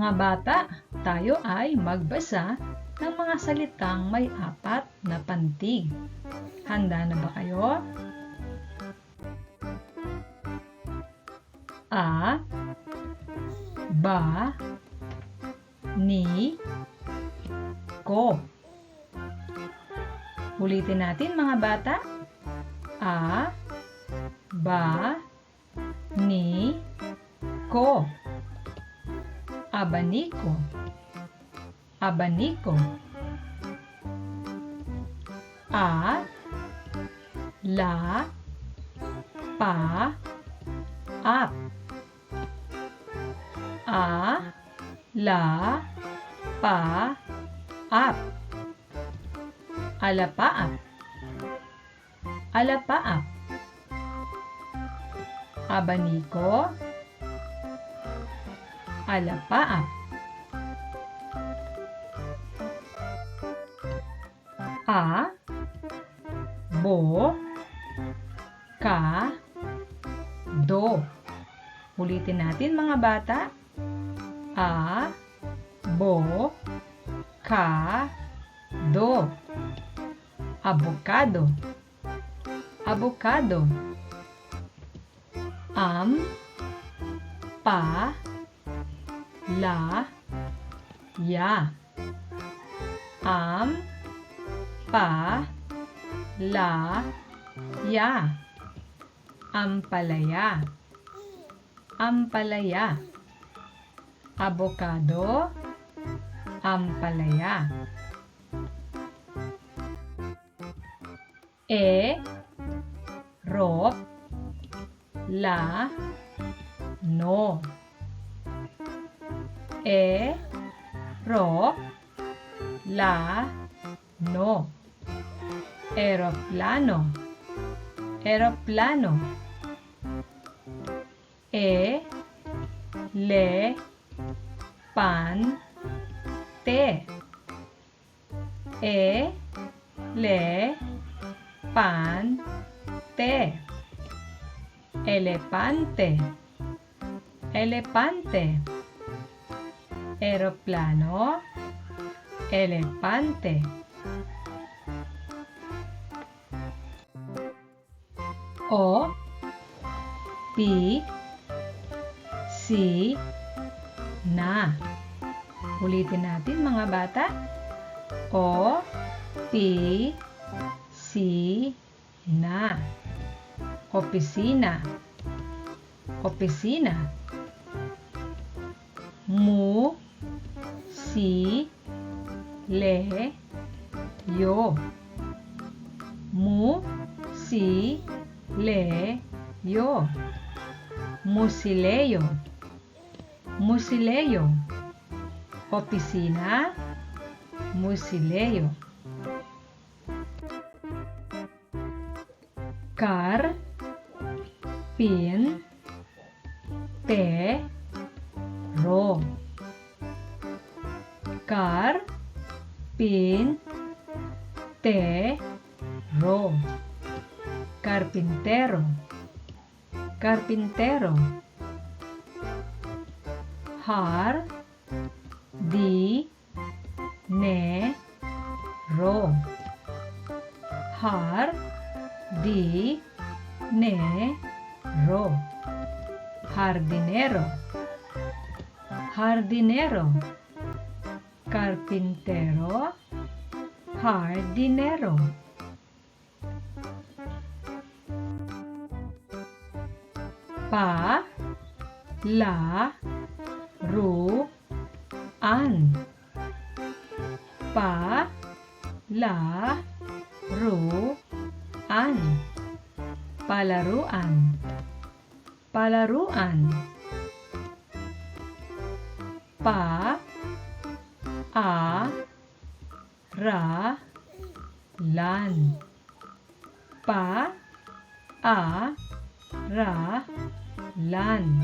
Mga bata, tayo ay magbasa ng mga salitang may 4 na pantig. Handa na ba kayo? A, ba, ni, ko. Ulitin natin mga bata. A, ba, ni, ko. Abaniko, abaniko. A, la, pa, ap. A, la, pa, ap. Alapaap, alapaap. Abaniko, alapaap. A, bo, ka, do. Ulitin natin mga bata. A, bo, ka, do. Abokado, abokado. Am, pa, la, ya. Am, pa, la, ya. Ampalaya, ampalaya. Abokado, ampalaya. E, rop, la, no. E, rop, la, no. Eroplano, eroplano. E, le, pan, te. E, le, pan, te. Elepante, elepante. Eroplano, elepante. O, pi, si, na. Ulitin natin mga bata. O, pi, si, na. Opisina, opisina. Mu, si, le, yo. Mu, si, le, yo. Musileo, musileo. Opisina, musileo. Car, pin, te, ro. Car, pin, te, ro. Carpintero, carpintero. Har, di, ne, ro. Har, di, ne, ro. Jardinero, jardinero. Carpintero, jardinero. Pa, la, ru, an. Pa, la, ru, an. Palaruan, palaruan. Pa, a, ra, lan. Pa, a, ra, lan.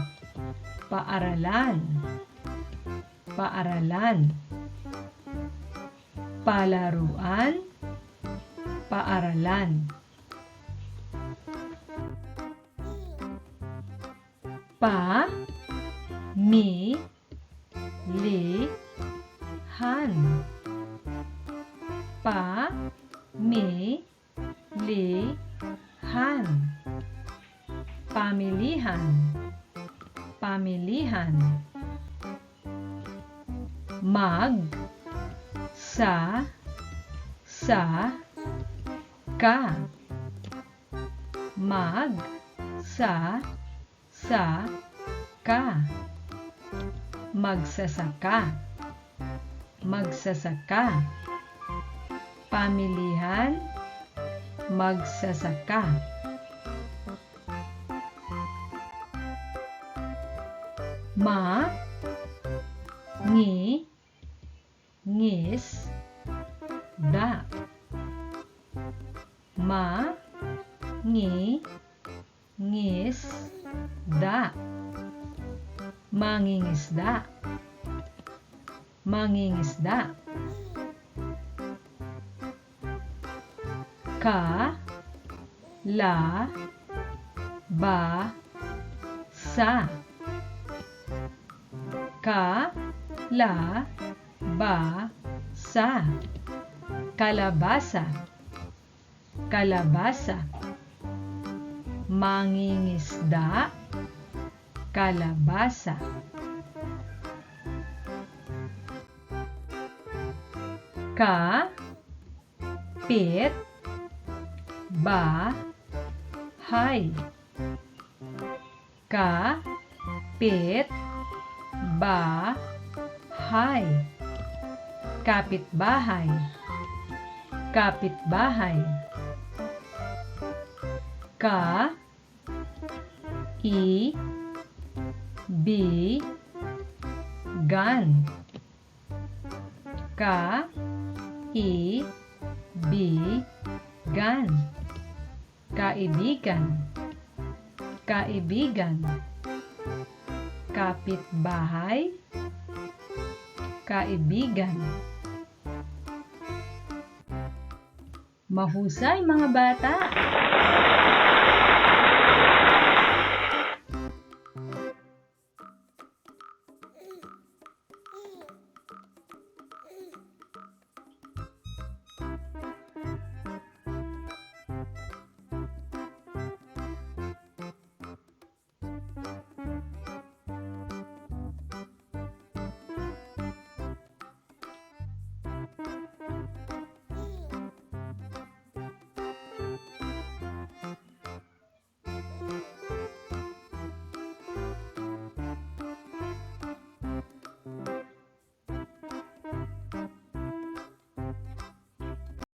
Paaralan, paaralan. Palaruan, paaralan. Pa, mi, Pamilihan. Pamilihan. Pamilihan. Pamilihan. Magsasaka. Magsasaka. Magsasaka. Magsasaka. Pamilihan. Magsasaka. Mangingisda. Mangingisda. Mangingisda. Mangingisda. Kalabasa. Kalabasa. Kalabasa. Kalabasa. Mangingisda. Kalabasa. Kapitbahay. Kapitbahay. Kapitbahay. Kapitbahay. Kaibigan. Kaibigan. Kaibigan. Kaibigan. Kapitbahay. Kaibigan. Mahusay mga bata!